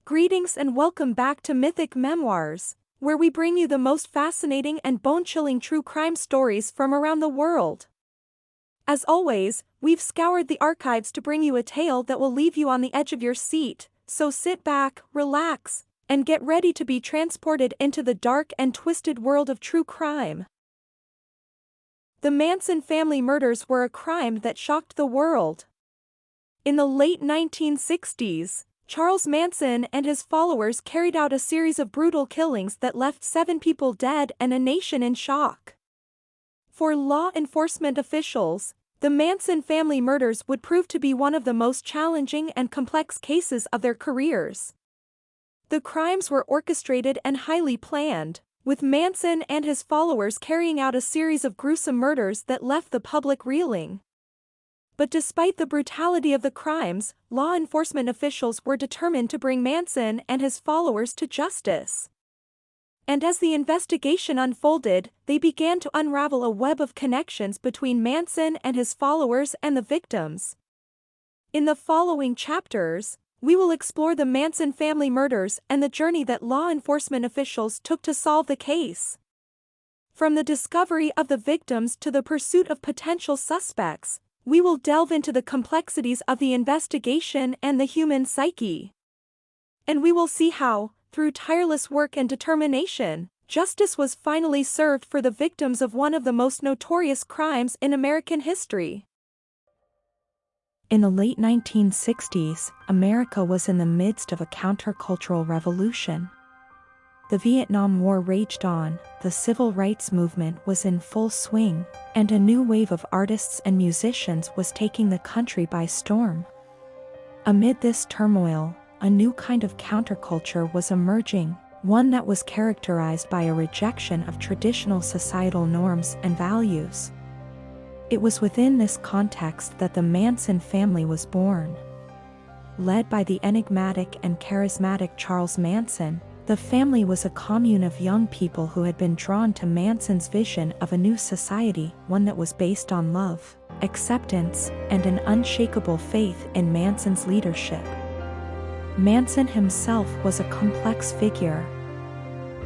Greetings and welcome back to Mythic Memoirs, where we bring you the most fascinating and bone-chilling true crime stories from around the world. As always, we've scoured the archives to bring you a tale that will leave you on the edge of your seat, so sit back, relax, and get ready to be transported into the dark and twisted world of true crime. The Manson family murders were a crime that shocked the world. In the late 1960s, Charles Manson and his followers carried out a series of brutal killings that left 7 people dead and a nation in shock. For law enforcement officials, the Manson family murders would prove to be one of the most challenging and complex cases of their careers. The crimes were orchestrated and highly planned, with Manson and his followers carrying out a series of gruesome murders that left the public reeling. But despite the brutality of the crimes, law enforcement officials were determined to bring Manson and his followers to justice. And as the investigation unfolded, they began to unravel a web of connections between Manson and his followers and the victims. In the following chapters, we will explore the Manson family murders and the journey that law enforcement officials took to solve the case. From the discovery of the victims to the pursuit of potential suspects, we will delve into the complexities of the investigation and the human psyche. And we will see how, through tireless work and determination, justice was finally served for the victims of one of the most notorious crimes in American history. In the late 1960s, America was in the midst of a countercultural revolution. The Vietnam War raged on, the civil rights movement was in full swing, and a new wave of artists and musicians was taking the country by storm. Amid this turmoil, a new kind of counterculture was emerging, one that was characterized by a rejection of traditional societal norms and values. It was within this context that the Manson family was born. Led by the enigmatic and charismatic Charles Manson, the family was a commune of young people who had been drawn to Manson's vision of a new society, one that was based on love, acceptance, and an unshakable faith in Manson's leadership. Manson himself was a complex figure.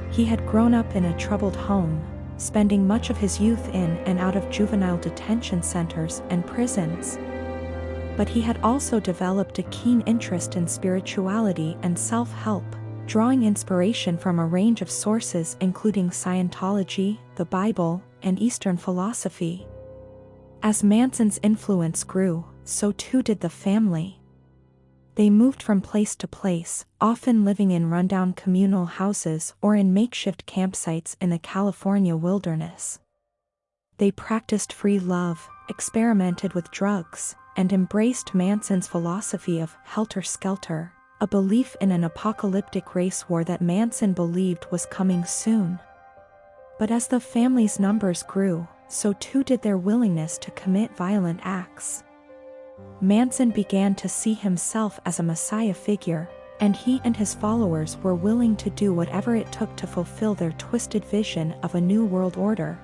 He had grown up in a troubled home, spending much of his youth in and out of juvenile detention centers and prisons. But he had also developed a keen interest in spirituality and self-help, drawing inspiration from a range of sources including Scientology, the Bible, and Eastern philosophy. As Manson's influence grew, so too did the family. They moved from place to place, often living in rundown communal houses or in makeshift campsites in the California wilderness. They practiced free love, experimented with drugs, and embraced Manson's philosophy of helter-skelter, a belief in an apocalyptic race war that Manson believed was coming soon. But as the family's numbers grew, so too did their willingness to commit violent acts. Manson began to see himself as a messiah figure, and he and his followers were willing to do whatever it took to fulfill their twisted vision of a new world order.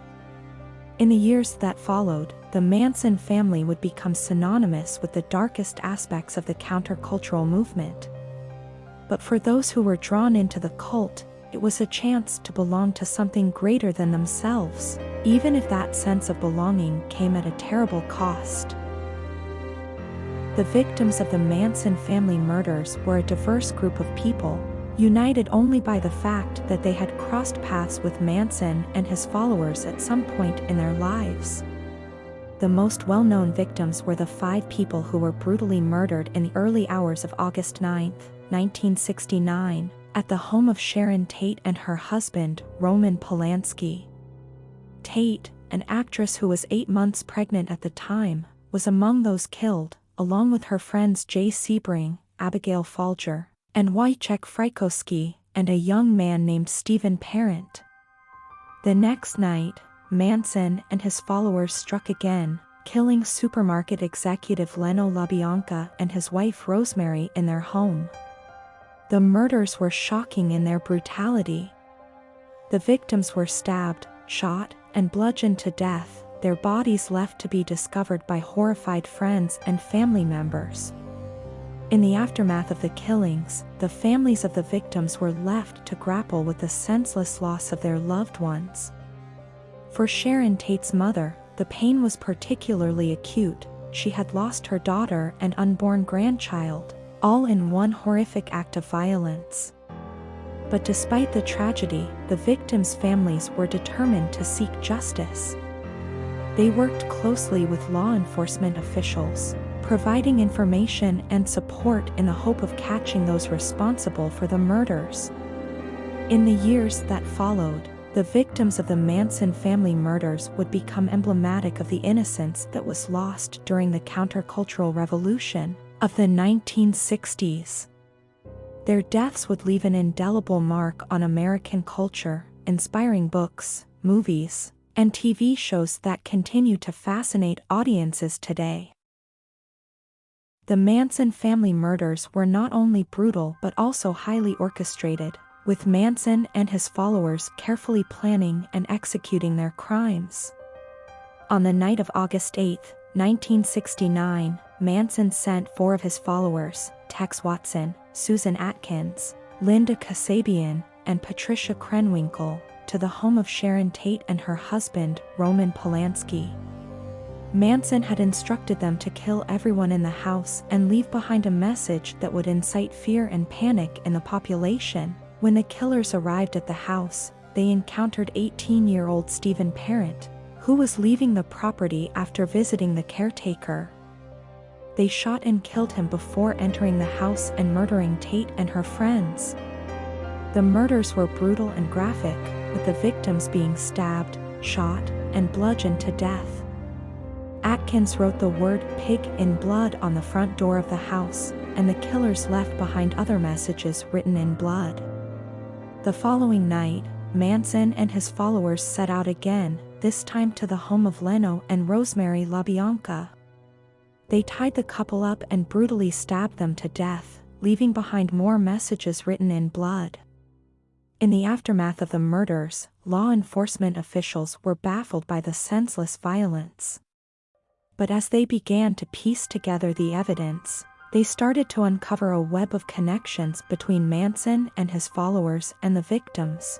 In the years that followed, the Manson family would become synonymous with the darkest aspects of the countercultural movement. But for those who were drawn into the cult, it was a chance to belong to something greater than themselves, even if that sense of belonging came at a terrible cost. The victims of the Manson family murders were a diverse group of people, united only by the fact that they had crossed paths with Manson and his followers at some point in their lives. The most well-known victims were the 5 people who were brutally murdered in the early hours of August 9, 1969, at the home of Sharon Tate and her husband, Roman Polanski. Tate, an actress who was 8 months pregnant at the time, was among those killed, along with her friends Jay Sebring, Abigail Folger, and Wojciech Frykowski, and a young man named Stephen Parent. The next night, Manson and his followers struck again, killing supermarket executive Leno LaBianca and his wife Rosemary in their home. The murders were shocking in their brutality. The victims were stabbed, shot, and bludgeoned to death, their bodies left to be discovered by horrified friends and family members. In the aftermath of the killings, the families of the victims were left to grapple with the senseless loss of their loved ones. For Sharon Tate's mother, the pain was particularly acute. She had lost her daughter and unborn grandchild, all in one horrific act of violence. But despite the tragedy, the victims' families were determined to seek justice. They worked closely with law enforcement officials, providing information and support in the hope of catching those responsible for the murders. In the years that followed, the victims of the Manson family murders would become emblematic of the innocence that was lost during the countercultural revolution of the 1960s. Their deaths would leave an indelible mark on American culture, inspiring books, movies, and TV shows that continue to fascinate audiences today. The Manson family murders were not only brutal but also highly orchestrated, with Manson and his followers carefully planning and executing their crimes. On the night of August 8, 1969, Manson sent 4 of his followers, Tex Watson, Susan Atkins, Linda Kasabian, and Patricia Krenwinkel, to the home of Sharon Tate and her husband, Roman Polanski. Manson had instructed them to kill everyone in the house and leave behind a message that would incite fear and panic in the population. When the killers arrived at the house, they encountered 18-year-old Stephen Parent, who was leaving the property after visiting the caretaker. They shot and killed him before entering the house and murdering Tate and her friends. The murders were brutal and graphic, with the victims being stabbed, shot, and bludgeoned to death. Atkins wrote the word "pig" in blood on the front door of the house, and the killers left behind other messages written in blood. The following night, Manson and his followers set out again, this time to the home of Leno and Rosemary LaBianca. They tied the couple up and brutally stabbed them to death, leaving behind more messages written in blood. In the aftermath of the murders, law enforcement officials were baffled by the senseless violence. But as they began to piece together the evidence, they started to uncover a web of connections between Manson and his followers and the victims.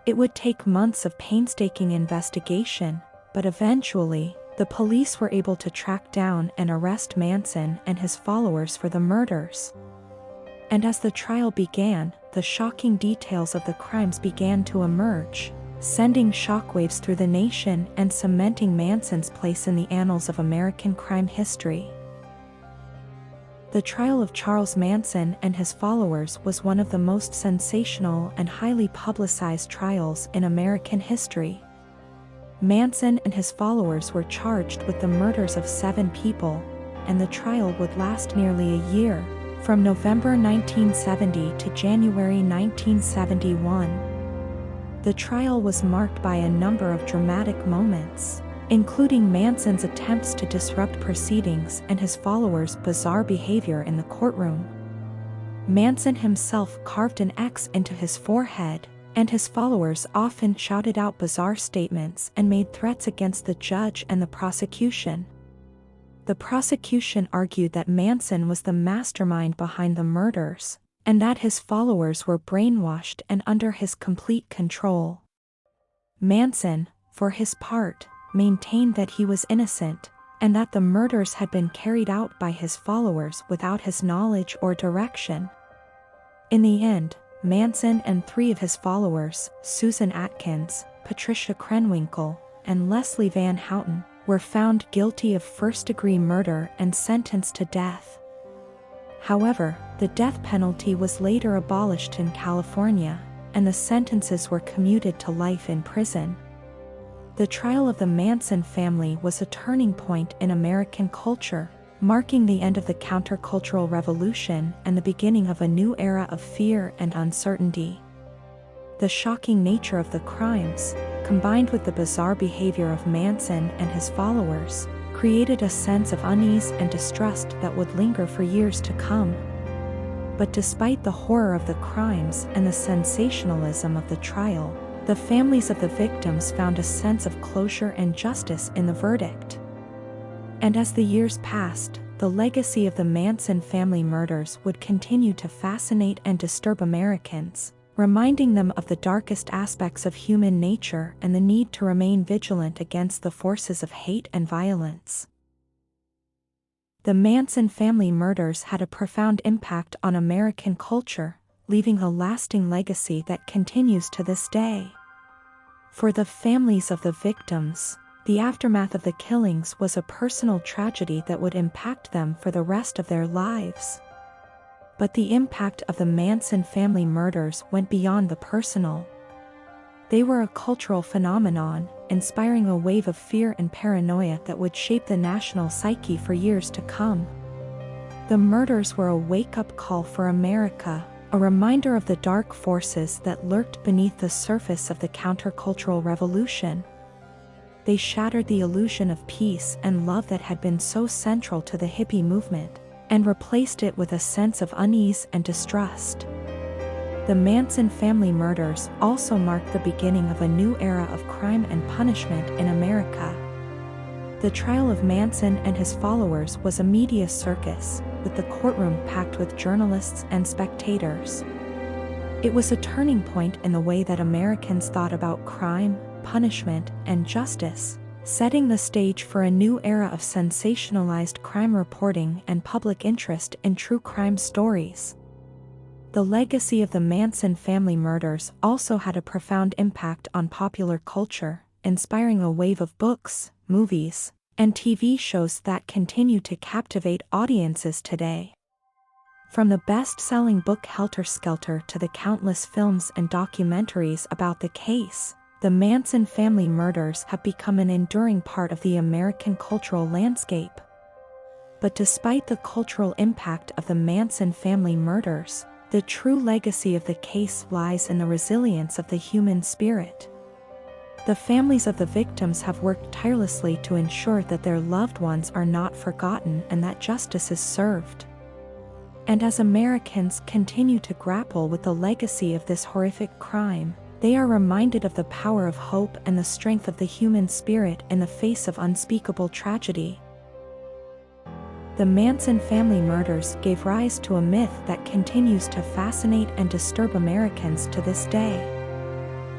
It would take months of painstaking investigation, but eventually, the police were able to track down and arrest Manson and his followers for the murders. And as the trial began, the shocking details of the crimes began to emerge, sending shockwaves through the nation and cementing Manson's place in the annals of American crime history. The trial of Charles Manson and his followers was one of the most sensational and highly publicized trials in American history. Manson and his followers were charged with the murders of 7 people, and the trial would last nearly a year, from November 1970 to January 1971. The trial was marked by a number of dramatic moments, including Manson's attempts to disrupt proceedings and his followers' bizarre behavior in the courtroom. Manson himself carved an X into his forehead, and his followers often shouted out bizarre statements and made threats against the judge and the prosecution. The prosecution argued that Manson was the mastermind behind the murders, and that his followers were brainwashed and under his complete control. Manson, for his part, maintained that he was innocent, and that the murders had been carried out by his followers without his knowledge or direction. In the end, Manson and 3 of his followers, Susan Atkins, Patricia Krenwinkel, and Leslie Van Houten, were found guilty of first-degree murder and sentenced to death. However, the death penalty was later abolished in California, and the sentences were commuted to life in prison. The trial of the Manson family was a turning point in American culture, marking the end of the countercultural revolution and the beginning of a new era of fear and uncertainty. The shocking nature of the crimes, combined with the bizarre behavior of Manson and his followers, created a sense of unease and distrust that would linger for years to come. But despite the horror of the crimes and the sensationalism of the trial, the families of the victims found a sense of closure and justice in the verdict. And as the years passed, the legacy of the Manson family murders would continue to fascinate and disturb Americans, reminding them of the darkest aspects of human nature and the need to remain vigilant against the forces of hate and violence. The Manson family murders had a profound impact on American culture, leaving a lasting legacy that continues to this day. For the families of the victims, the aftermath of the killings was a personal tragedy that would impact them for the rest of their lives. But the impact of the Manson family murders went beyond the personal. They were a cultural phenomenon, inspiring a wave of fear and paranoia that would shape the national psyche for years to come. The murders were a wake-up call for America, a reminder of the dark forces that lurked beneath the surface of the countercultural revolution. They shattered the illusion of peace and love that had been so central to the hippie movement, and replaced it with a sense of unease and distrust. The Manson family murders also marked the beginning of a new era of crime and punishment in America. The trial of Manson and his followers was a media circus, with the courtroom packed with journalists and spectators. It was a turning point in the way that Americans thought about crime, punishment, and justice, setting the stage for a new era of sensationalized crime reporting and public interest in true crime stories. The legacy of the Manson family murders also had a profound impact on popular culture, inspiring a wave of books, movies, and TV shows that continue to captivate audiences today. From the best-selling book Helter Skelter to the countless films and documentaries about the case, the Manson family murders have become an enduring part of the American cultural landscape. But despite the cultural impact of the Manson family murders, the true legacy of the case lies in the resilience of the human spirit. The families of the victims have worked tirelessly to ensure that their loved ones are not forgotten and that justice is served. And as Americans continue to grapple with the legacy of this horrific crime, they are reminded of the power of hope and the strength of the human spirit in the face of unspeakable tragedy. The Manson family murders gave rise to a myth that continues to fascinate and disturb Americans to this day.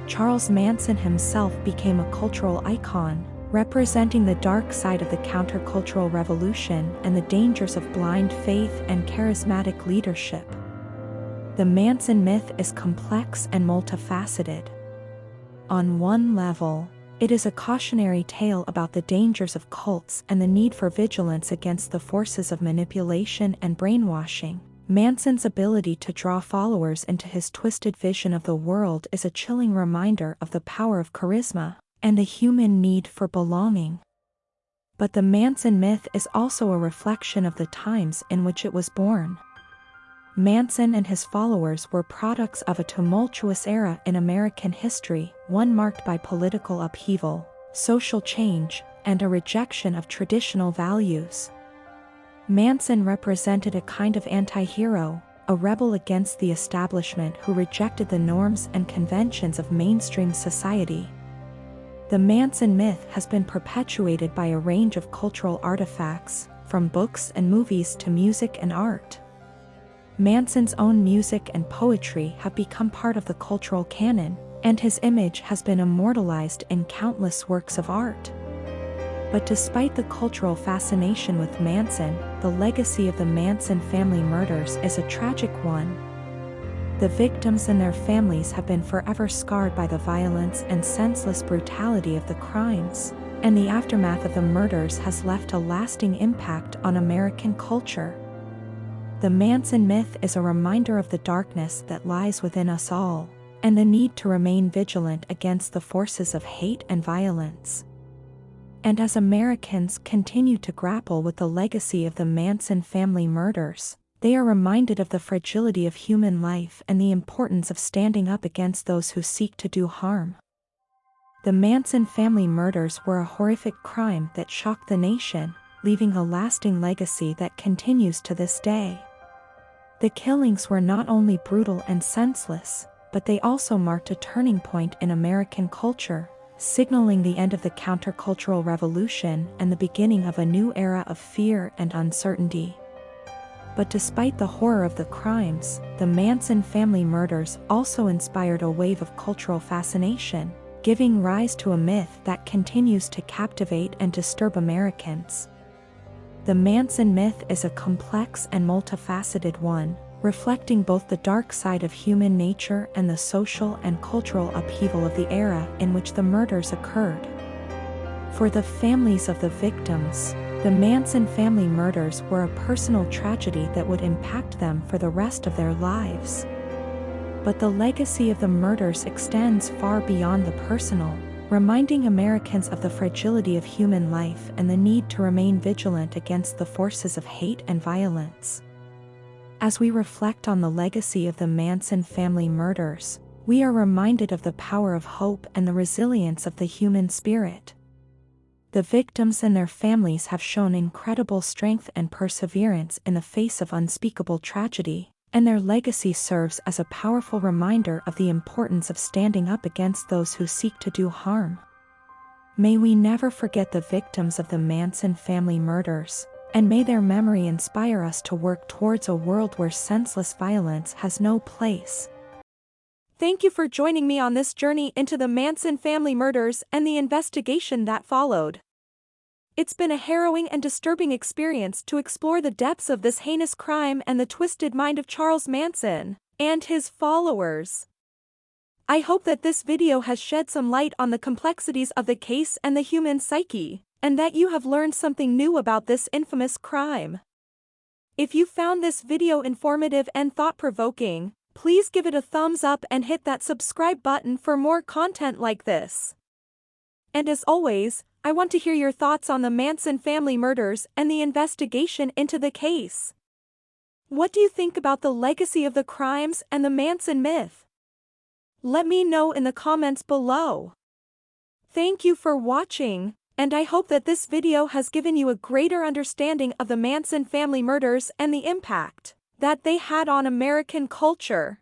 Charles Manson himself became a cultural icon, representing the dark side of the countercultural revolution and the dangers of blind faith and charismatic leadership. The Manson myth is complex and multifaceted. On one level, it is a cautionary tale about the dangers of cults and the need for vigilance against the forces of manipulation and brainwashing. Manson's ability to draw followers into his twisted vision of the world is a chilling reminder of the power of charisma and the human need for belonging. But the Manson myth is also a reflection of the times in which it was born. Manson and his followers were products of a tumultuous era in American history, one marked by political upheaval, social change, and a rejection of traditional values. Manson represented a kind of anti-hero, a rebel against the establishment who rejected the norms and conventions of mainstream society. The Manson myth has been perpetuated by a range of cultural artifacts, from books and movies to music and art. Manson's own music and poetry have become part of the cultural canon, and his image has been immortalized in countless works of art. But despite the cultural fascination with Manson, the legacy of the Manson family murders is a tragic one. The victims and their families have been forever scarred by the violence and senseless brutality of the crimes, and the aftermath of the murders has left a lasting impact on American culture. The Manson myth is a reminder of the darkness that lies within us all, and the need to remain vigilant against the forces of hate and violence. And as Americans continue to grapple with the legacy of the Manson family murders, they are reminded of the fragility of human life and the importance of standing up against those who seek to do harm. The Manson family murders were a horrific crime that shocked the nation, leaving a lasting legacy that continues to this day. The killings were not only brutal and senseless, but they also marked a turning point in American culture, signaling the end of the countercultural revolution and the beginning of a new era of fear and uncertainty. But despite the horror of the crimes, the Manson family murders also inspired a wave of cultural fascination, giving rise to a myth that continues to captivate and disturb Americans. The Manson myth is a complex and multifaceted one, reflecting both the dark side of human nature and the social and cultural upheaval of the era in which the murders occurred. For the families of the victims, the Manson family murders were a personal tragedy that would impact them for the rest of their lives. But the legacy of the murders extends far beyond the personal, reminding Americans of the fragility of human life and the need to remain vigilant against the forces of hate and violence. As we reflect on the legacy of the Manson family murders, we are reminded of the power of hope and the resilience of the human spirit. The victims and their families have shown incredible strength and perseverance in the face of unspeakable tragedy, and their legacy serves as a powerful reminder of the importance of standing up against those who seek to do harm. May we never forget the victims of the Manson family murders, and may their memory inspire us to work towards a world where senseless violence has no place. Thank you for joining me on this journey into the Manson family murders and the investigation that followed. It's been a harrowing and disturbing experience to explore the depths of this heinous crime and the twisted mind of Charles Manson and his followers. I hope that this video has shed some light on the complexities of the case and the human psyche, and that you have learned something new about this infamous crime. If you found this video informative and thought-provoking, please give it a thumbs up and hit that subscribe button for more content like this. And as always, I want to hear your thoughts on the Manson family murders and the investigation into the case. What do you think about the legacy of the crimes and the Manson myth? Let me know in the comments below. Thank you for watching, and I hope that this video has given you a greater understanding of the Manson family murders and the impact that they had on American culture.